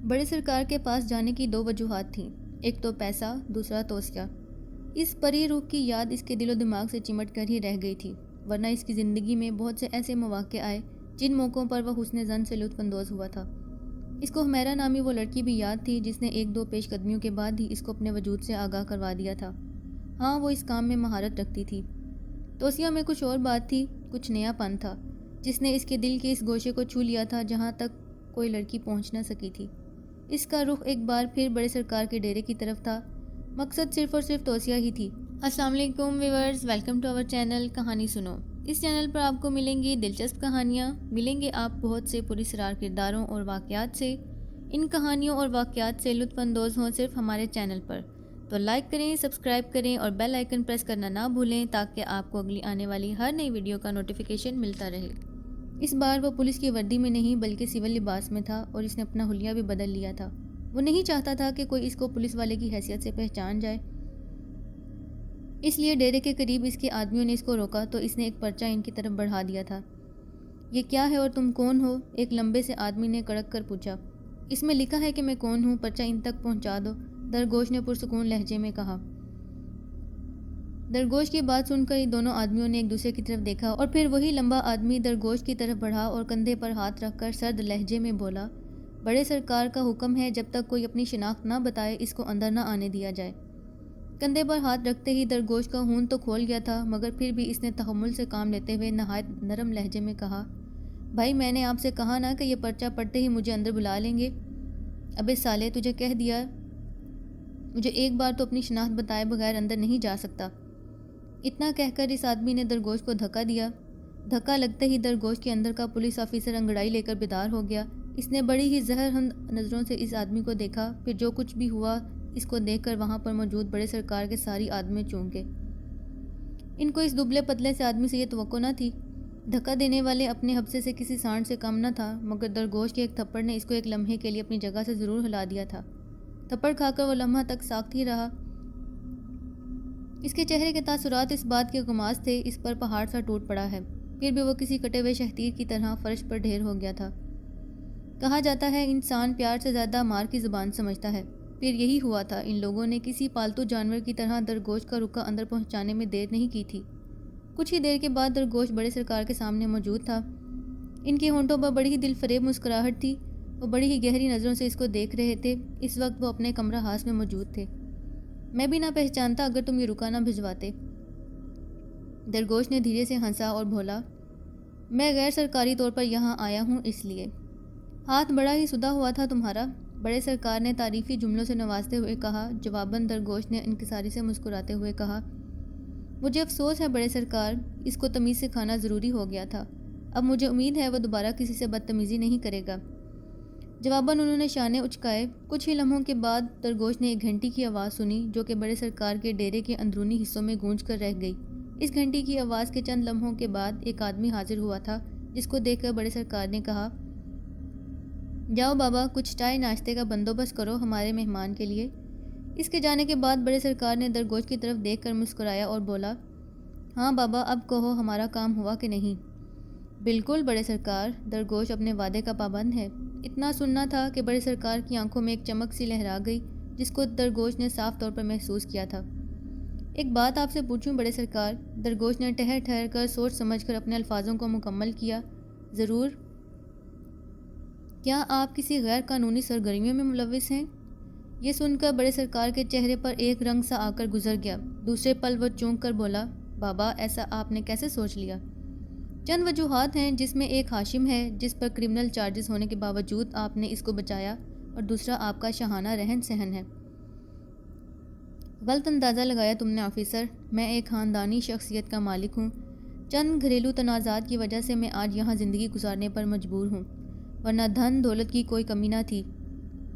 بڑے سرکار کے پاس جانے کی دو وجوہات تھیں، ایک تو پیسہ، دوسرا توسیہ۔ اس پری روح کی یاد اس کے دل و دماغ سے چمٹ کر ہی رہ گئی تھی، ورنہ اس کی زندگی میں بہت سے ایسے مواقع آئے جن موقعوں پر وہ حسن ظن سے لطف اندوز ہوا تھا۔ اس کو حمیرہ نامی وہ لڑکی بھی یاد تھی جس نے ایک دو پیش قدمیوں کے بعد ہی اس کو اپنے وجود سے آگاہ کروا دیا تھا۔ ہاں، وہ اس کام میں مہارت رکھتی تھی۔ توسیہ میں کچھ اور بات تھی، کچھ نیا پن تھا جس نے اس کے دل کے اس گوشے کو چھو لیا تھا جہاں تک کوئی لڑکی پہنچ نہ سکی تھی۔ اس کا رخ ایک بار پھر بڑے سرکار کے ڈیرے کی طرف تھا، مقصد صرف اور صرف توسیہ ہی تھی۔ السلام علیکم viewers, welcome to our channel Kahani Suno. Us channel پر آپ کو ملیں گی دلچسپ کہانیاں، ملیں گے آپ بہت سے پراسرار کرداروں اور واقعات سے۔ ان کہانیوں اور واقعات سے لطف اندوز ہوں صرف ہمارے چینل پر، تو لائک کریں، سبسکرائب کریں اور بیل آئیکن پریس کرنا نہ بھولیں تاکہ آپ کو اگلی آنے والی ہر نئی ویڈیو کا نوٹیفیکیشن ملتا رہے۔ اس بار وہ پولیس کی وردی میں نہیں بلکہ سول لباس میں تھا اور اس نے اپنا حلیہ بھی بدل لیا تھا۔ وہ نہیں چاہتا تھا کہ کوئی اس کو پولیس والے کی حیثیت سے پہچان جائے، اس لیے ڈیرے کے قریب اس کے آدمیوں نے اس کو روکا تو اس نے ایک پرچہ ان کی طرف بڑھا دیا تھا۔ یہ کیا ہے اور تم کون ہو؟ ایک لمبے سے آدمی نے کڑک کر پوچھا۔ اس میں لکھا ہے کہ میں کون ہوں، پرچہ ان تک پہنچا دو، درگوش نے پرسکون لہجے میں کہا۔ درگوش کی بات سن کر دونوں آدمیوں نے ایک دوسرے کی طرف دیکھا اور پھر وہی لمبا آدمی درگوش کی طرف بڑھا اور کندھے پر ہاتھ رکھ کر سرد لہجے میں بولا، بڑے سرکار کا حکم ہے جب تک کوئی اپنی شناخت نہ بتائے اس کو اندر نہ آنے دیا جائے۔ کندھے پر ہاتھ رکھتے ہی درگوش کا خون تو کھول گیا تھا، مگر پھر بھی اس نے تحمل سے کام لیتے ہوئے نہایت نرم لہجے میں کہا، بھائی میں نے آپ سے کہا نا کہ یہ پرچہ پڑھتے ہی مجھے اندر بلا لیں گے۔ ابے سالے، تجھے کہہ دیا، مجھے ایک بار تو اپنی شناخت بتائے بغیر اندر نہیں جا سکتا۔ اتنا کہہ کر اس آدمی نے درگوش کو دھکا دیا۔ دھکا لگتے ہی درگوش کے اندر کا پولیس آفیسر انگڑائی لے کر بیدار ہو گیا۔ اس نے بڑی ہی زہرہند نظروں سے اس آدمی کو دیکھا، پھر جو کچھ بھی ہوا اس کو دیکھ کر وہاں پر موجود بڑے سرکار کے ساری آدمی چونکے۔ ان کو اس دبلے پتلے سے آدمی سے یہ توقع نہ تھی۔ دھکا دینے والے اپنے حبسے سے کسی سانڈ سے کم نہ تھا، مگر درگوش کے ایک تھپڑ نے اس کو ایک لمحے کے لیے اپنی جگہ سے ضرور ہلا دیا تھا۔ تھپڑ کھا کر وہ لمحہ تک ساکت ہی رہا۔ اس کے چہرے کے تاثرات اس بات کے غماز تھے اس پر پہاڑ سا ٹوٹ پڑا ہے، پھر بھی وہ کسی کٹے ہوئے شہتیر کی طرح فرش پر ڈھیر ہو گیا تھا۔ کہا جاتا ہے انسان پیار سے زیادہ مار کی زبان سمجھتا ہے، پھر یہی ہوا تھا۔ ان لوگوں نے کسی پالتو جانور کی طرح درگوش کا رکا اندر پہنچانے میں دیر نہیں کی تھی۔ کچھ ہی دیر کے بعد درگوش بڑے سرکار کے سامنے موجود تھا۔ ان کے ہونٹوں پر بڑی ہی دل فریب مسکراہٹ تھی، وہ بڑی ہی گہری نظروں سے اس کو دیکھ رہے تھے۔ اس وقت وہ اپنے کمرہ ہاس میں موجود تھے۔ میں بھی نہ پہچانتا اگر تم یہ رکا نہ بھجواتے، درگوش نے دھیرے سے ہنسا اور بولا، میں غیر سرکاری طور پر یہاں آیا ہوں اس لیے۔ ہاتھ بڑا ہی سدا ہوا تھا تمہارا، بڑے سرکار نے تعریفی جملوں سے نوازتے ہوئے کہا۔ جواباً درگوش نے انکساری سے مسکراتے ہوئے کہا، مجھے افسوس ہے بڑے سرکار، اس کو تمیز سکھانا ضروری ہو گیا تھا۔ اب مجھے امید ہے وہ دوبارہ کسی سے بدتمیزی نہیں کرے گا۔ جواباً انہوں نے شانے اچکائے۔ کچھ ہی لمحوں کے بعد درگوش نے ایک گھنٹی کی آواز سنی جو کہ بڑے سرکار کے ڈیرے کے اندرونی حصوں میں گونج کر رہ گئی۔ اس گھنٹی کی آواز کے چند لمحوں کے بعد ایک آدمی حاضر ہوا تھا جس کو دیکھ کر بڑے سرکار نے کہا، جاؤ بابا، کچھ چائے ناشتے کا بندوبست کرو ہمارے مہمان کے لیے۔ اس کے جانے کے بعد بڑے سرکار نے درگوش کی طرف دیکھ کر مسکرایا اور بولا، ہاں بابا، اب کہو ہمارا کام ہوا کہ نہیں؟ بالکل بڑے سرکار، درگوش اپنے وعدے کا پابند ہے۔ اتنا سننا تھا کہ بڑے سرکار کی آنکھوں میں ایک چمک سی لہرا گئی جس کو درگوش نے صاف طور پر محسوس کیا تھا۔ ایک بات آپ سے پوچھوں بڑے سرکار؟ درگوش نے ٹھہر ٹھہر کر سوچ سمجھ کر اپنے الفاظوں کو مکمل کیا۔ ضرور۔ کیا آپ کسی غیر قانونی سرگرمیوں میں ملوث ہیں؟ یہ سن کر بڑے سرکار کے چہرے پر ایک رنگ سا آ کر گزر گیا۔ دوسرے پل وہ چونک کر بولا، بابا ایسا آپ نے کیسے سوچ لیا؟ چند وجوہات ہیں، جس میں ایک ہاشم ہے جس پر کرمنل چارجز ہونے کے باوجود آپ نے اس کو بچایا، اور دوسرا آپ کا شاہانہ رہن سہن ہے۔ غلط اندازہ لگایا تم نے آفیسر، میں ایک خاندانی شخصیت کا مالک ہوں۔ چند گھریلو تنازعات کی وجہ سے میں آج یہاں زندگی گزارنے پر مجبور ہوں، ورنہ دھن دولت کی کوئی کمی نہ تھی۔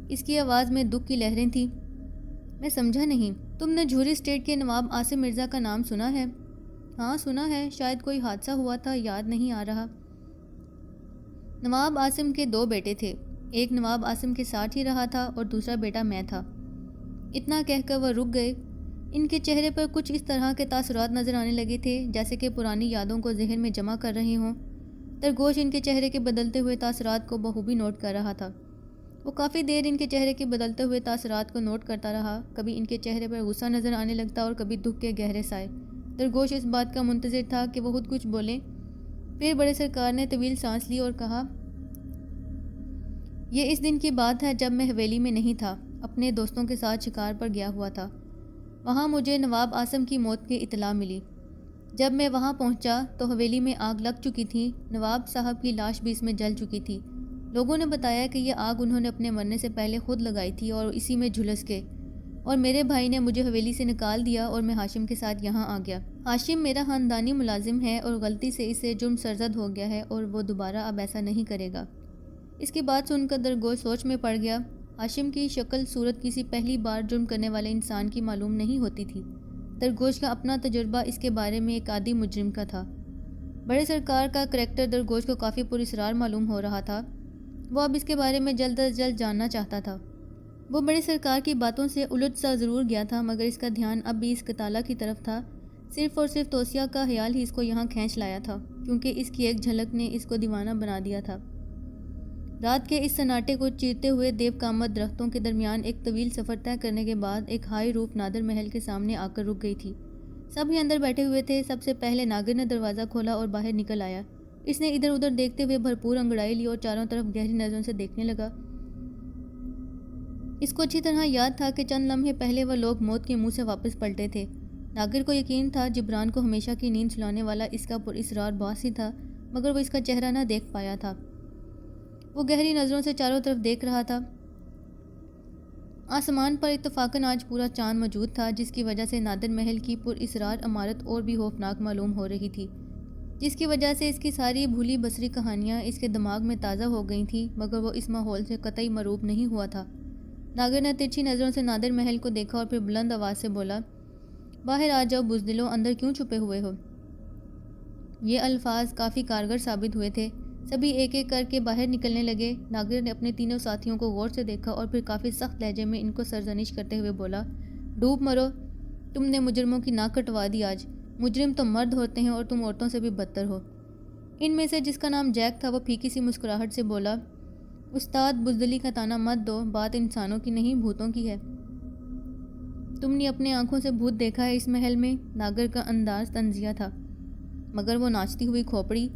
اس کی آواز میں دکھ کی لہریں تھیں۔ میں سمجھا نہیں، تم نے جھوری اسٹیٹ کے نواب عاصم مرزا کا نام سنا ہے؟ ہاں سنا ہے، شاید کوئی حادثہ ہوا تھا، یاد نہیں آ رہا۔ نواب عاصم کے دو بیٹے تھے، ایک نواب عاصم کے ساتھ ہی رہا تھا اور دوسرا بیٹا میں تھا۔ اتنا کہہ کر وہ رک گئے۔ ان کے چہرے پر کچھ اس طرح کے تاثرات نظر آنے لگے تھے جیسے کہ پرانی یادوں کو ذہن میں جمع کر رہے ہوں۔ درگوش ان کے چہرے کے بدلتے ہوئے تاثرات کو بخوبی نوٹ کر رہا تھا۔ وہ کافی دیر ان کے چہرے کے بدلتے ہوئے تاثرات کو نوٹ کرتا رہا۔ کبھی ان کے چہرے پر غصہ نظر آنے لگتا اور کبھی دکھ کے گہرے سائے۔ درگوش اس بات کا منتظر تھا کہ وہ خود کچھ بولیں۔ پھر بڑے سرکار نے طویل سانس لی اور کہا، یہ اس دن کی بات ہے جب میں حویلی میں نہیں تھا، اپنے دوستوں کے ساتھ شکار پر گیا ہوا تھا۔ وہاں مجھے نواب عاصم کی موت کی اطلاع ملی۔ جب میں وہاں پہنچا تو حویلی میں آگ لگ چکی تھی، نواب صاحب کی لاش بھی اس میں جل چکی تھی۔ لوگوں نے بتایا کہ یہ آگ انہوں نے اپنے مرنے سے پہلے خود لگائی تھی اور اسی میں جھلس گئے، اور میرے بھائی نے مجھے حویلی سے نکال دیا اور میں ہاشم کے ساتھ یہاں آ گیا۔ ہاشم میرا خاندانی ملازم ہے اور غلطی سے اسے جرم سرزد ہو گیا ہے اور وہ دوبارہ اب ایسا نہیں کرے گا۔ اس کی بات سن کر درگوش سوچ میں پڑ گیا۔ ہاشم کی شکل صورت کسی پہلی بار جرم کرنے والے انسان کی معلوم نہیں ہوتی تھی۔ درگوش کا اپنا تجربہ اس کے بارے میں ایک عادی مجرم کا تھا۔ بڑے سرکار کا کریکٹر درگوش کو کافی پراسرار معلوم ہو رہا تھا۔ وہ اب اس کے بارے میں جلد از جلد جاننا چاہتا تھا۔ وہ بڑے سرکار کی باتوں سے الجھ سا ضرور گیا تھا، مگر اس کا دھیان اب بھی اس قتالہ کی طرف تھا۔ صرف اور صرف توسیہ کا خیال ہی اس کو یہاں کھینچ لایا تھا، کیونکہ اس کی ایک جھلک نے اس کو دیوانہ بنا دیا تھا۔ رات کے اس سناٹے کو چیرتے ہوئے دیو کامت درختوں کے درمیان ایک طویل سفر طے کرنے کے بعد ایک ہائی روف نادر محل کے سامنے آ کر رک گئی تھی۔ سب ہی اندر بیٹھے ہوئے تھے۔ سب سے پہلے ناگر نے دروازہ کھولا اور باہر نکل آیا۔ اس نے ادھر ادھر دیکھتے ہوئے بھرپور انگڑائی لی اور چاروں طرف گہری نظروں سے دیکھنے لگا۔ اس کو اچھی طرح یاد تھا کہ چند لمحے پہلے وہ لوگ موت کے منہ سے واپس پلٹے تھے۔ ناگر کو یقین تھا جبران کو ہمیشہ کی نیند سلانے والا اس کا پراسرار باس ہی تھا، مگر وہ اس کا چہرہ نہ دیکھ پایا تھا۔ وہ گہری نظروں سے چاروں طرف دیکھ رہا تھا۔ آسمان پر اتفاقاً آج پورا چاند موجود تھا، جس کی وجہ سے نادر محل کی پراسرار عمارت اور بھی خوفناک معلوم ہو رہی تھی، جس کی وجہ سے اس کی ساری بھولی بسری کہانیاں اس کے دماغ میں تازہ ہو گئی تھیں، مگر وہ اس ماحول سے قطعی مرعوب نہیں ہوا تھا۔ ناگر نے ترچھی نظروں سے نادر محل کو دیکھا اور پھر بلند آواز سے بولا، باہر آ جاؤ بزدلو، اندر کیوں چھپے ہوئے ہو؟ یہ الفاظ کافی کارگر ثابت ہوئے تھے۔ سبھی ایک ایک کر کے باہر نکلنے لگے۔ ناگر نے اپنے تینوں ساتھیوں کو غور سے دیکھا اور پھر کافی سخت لہجے میں ان کو سرزنش کرتے ہوئے بولا، ڈوب مرو، تم نے مجرموں کی ناک کٹوا دی آج۔ مجرم تو مرد ہوتے ہیں اور تم عورتوں سے بھی بدتر ہو۔ ان میں سے جس کا نام جیک تھا وہ پھیکی سی مسکراہٹ سے بولا، استاد بزدلی کا تانا مت دو، بات انسانوں کی نہیں بھوتوں کی ہے۔ تم نے اپنے آنکھوں سے بھوت دیکھا ہے اس محل میں؟ ناگر کا انداز طنزیہ تھا، مگر وہ ناچتی ہوئی کھوپڑی۔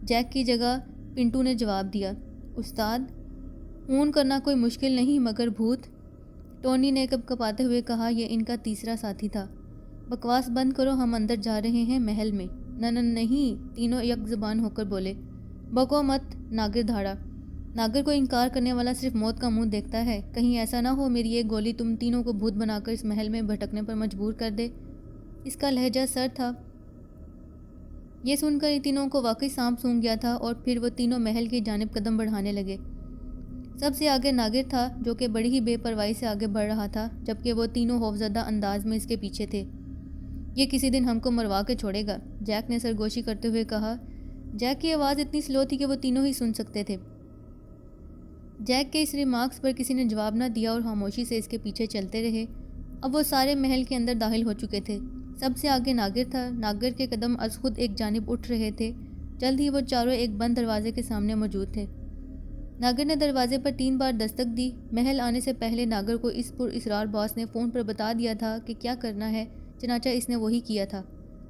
جیک کی جگہ پنٹو نے جواب دیا، استاد، خون کرنا کوئی مشکل نہیں مگر بھوت؟ ٹونی نے کپ کپاتے ہوئے کہا، یہ ان کا تیسرا ساتھی تھا۔ بکواس بند کرو، ہم اندر جا رہے ہیں محل میں۔ نہیں، تینوں یک زبان ہو کر بولے۔ بکو مت، ناگر دھاڑا۔ ناگر کو انکار کرنے والا صرف موت کا منہ دیکھتا ہے، کہیں ایسا نہ ہو میری ایک گولی تم تینوں کو بھوت بنا کر اس محل میں بھٹکنے پر مجبور کر دے۔ اس کا لہجہ سر تھا۔ یہ سن کر تینوں کو واقعی سانپ سونگھ گیا تھا اور پھر وہ تینوں محل کی جانب قدم بڑھانے لگے۔ سب سے آگے ناگر تھا، جو کہ بڑی ہی بے پرواہی سے آگے بڑھ رہا تھا، جبکہ وہ تینوں خوفزدہ انداز میں اس کے پیچھے تھے۔ یہ کسی دن ہم کو مروا کے چھوڑے گا، جیک نے سرگوشی کرتے ہوئے کہا۔ جیک کی آواز اتنی سلو تھی کہ وہ تینوں ہی سن سکتے تھے۔ جیک کے اس ریمارکس پر کسی نے جواب نہ دیا اور خاموشی سے اس کے پیچھے چلتے رہے۔ اب وہ سارے محل کے اندر داخل ہو چکے تھے۔ سب سے آگے ناگر تھا۔ ناگر کے قدم از خود ایک جانب اٹھ رہے تھے۔ جلد ہی وہ چاروں ایک بند دروازے کے سامنے موجود تھے۔ ناگر نے دروازے پر 3 بار دستک دی۔ محل آنے سے پہلے ناگر کو اس پراسرار باس نے فون پر بتا دیا تھا کہ کیا کرنا ہے، چنانچہ اس نے وہی کیا تھا،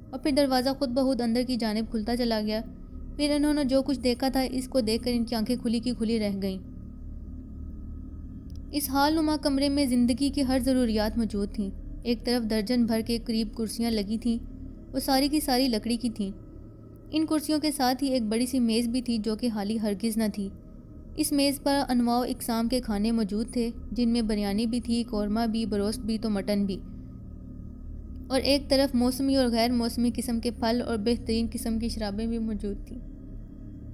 اور پھر دروازہ خود بخود اندر کی جانب کھلتا چلا گیا۔ پھر انہوں نے جو کچھ دیکھا تھا اس کو دیکھ کر ان کی آنکھیں کھلی کی کھلی رہ گئیں۔ اس حال نما کمرے میں زندگی کی ہر ضروریات موجود تھیں۔ ایک طرف درجن بھر کے قریب کرسیاں لگی تھیں، وہ ساری کی ساری لکڑی کی تھیں۔ ان کرسیوں کے ساتھ ہی ایک بڑی سی میز بھی تھی جو کہ خالی ہرگز نہ تھی۔ اس میز پر انواع و اقسام کے کھانے موجود تھے، جن میں بریانی بھی تھی، قورمہ بھی، بروست بھی تو مٹن بھی، اور ایک طرف موسمی اور غیر موسمی قسم کے پھل اور بہترین قسم کی شرابیں بھی موجود تھیں۔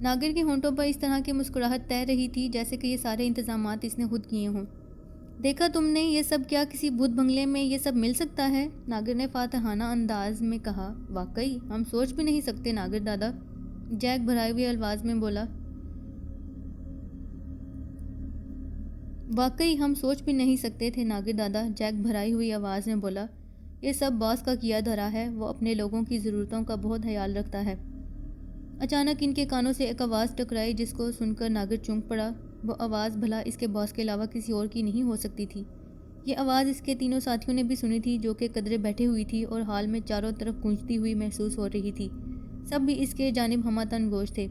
ناگر کے ہونٹوں پر اس طرح کی مسکراہٹ تیر رہی تھی جیسے کہ یہ سارے انتظامات اس نے خود کیے ہوں۔ دیکھا تم نے یہ سب؟ کیا کسی بھوت بنگلے میں یہ سب مل سکتا ہے؟ ناگر نے فاتحانہ انداز میں کہا۔ واقعی ہم سوچ بھی نہیں سکتے ناگر دادا، جیک بھرائے ہوئے الفاظ میں بولا۔ واقعی ہم سوچ بھی نہیں سکتے تھے ناگر دادا، جیک بھرائی ہوئی آواز میں بولا۔ یہ سب باس کا کیا دھرا ہے، وہ اپنے لوگوں کی ضرورتوں کا بہت خیال رکھتا ہے۔ اچانک ان کے کانوں سے ایک آواز ٹکرائی جس کو سن کر ناگر چونک پڑا۔ وہ آواز بھلا اس کے باس کے علاوہ کسی اور کی نہیں ہو سکتی تھی۔ یہ آواز اس کے تینوں ساتھیوں نے بھی سنی تھی، جو کہ قدرے بیٹھے ہوئی تھی اور حال میں چاروں طرف گونجتی ہوئی محسوس ہو رہی تھی۔ سب بھی اس کے جانب ہمہ تن گوش تھے۔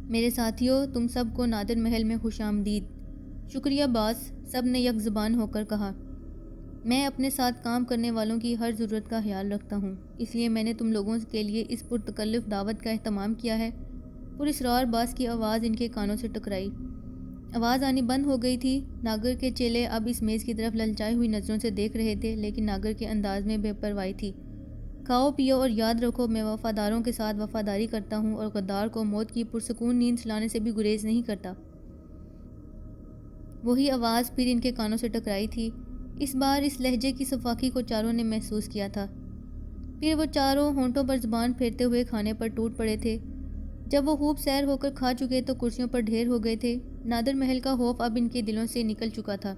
میرے ساتھیوں، تم سب کو نادر محل میں خوش آمدید۔ شکریہ باس، سب نے یک زبان ہو کر کہا۔ میں اپنے ساتھ کام کرنے والوں کی ہر ضرورت کا خیال رکھتا ہوں، اس لیے میں نے تم لوگوں کے لیے اس پرتکلف دعوت کا اہتمام کیا ہے۔ پراسرار باس کی آواز ان کے کانوں سے ٹکرائی۔ آواز آنی بند ہو گئی تھی۔ ناگر کے چیلے اب اس میز کی طرف للچائی ہوئی نظروں سے دیکھ رہے تھے، لیکن ناگر کے انداز میں بے پرواہی تھی۔ کھاؤ پیو اور یاد رکھو، میں وفاداروں کے ساتھ وفاداری کرتا ہوں اور غدار کو موت کی پرسکون نیند سلانے سے بھی گریز نہیں کرتا۔ وہی آواز پھر ان کے کانوں سے ٹکرائی تھی۔ اس بار اس لہجے کی صفاقی کو چاروں نے محسوس کیا تھا۔ پھر وہ چاروں ہونٹوں پر زبان پھیرتے ہوئے کھانے پر ٹوٹ پڑے تھے۔ جب وہ خوب سیر ہو کر کھا چکے تو کرسیوں پر ڈھیر ہو گئے تھے۔ نادر محل کا خوف اب ان کے دلوں سے نکل چکا تھا۔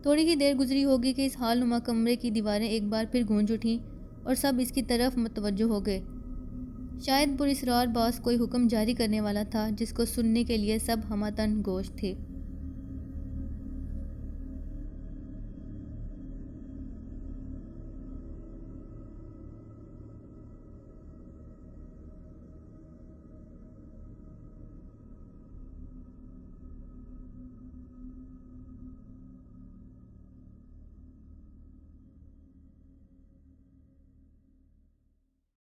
تھوڑی ہی دیر گزری ہوگی کہ اس حال نما کمرے کی دیواریں ایک بار پھر گونج اٹھیں اور سب اس کی طرف متوجہ ہو گئے۔ شاید پراسرار باس کوئی حکم جاری کرنے والا تھا، جس کو سننے کے لیے سب ہمہ تن گوش تھے۔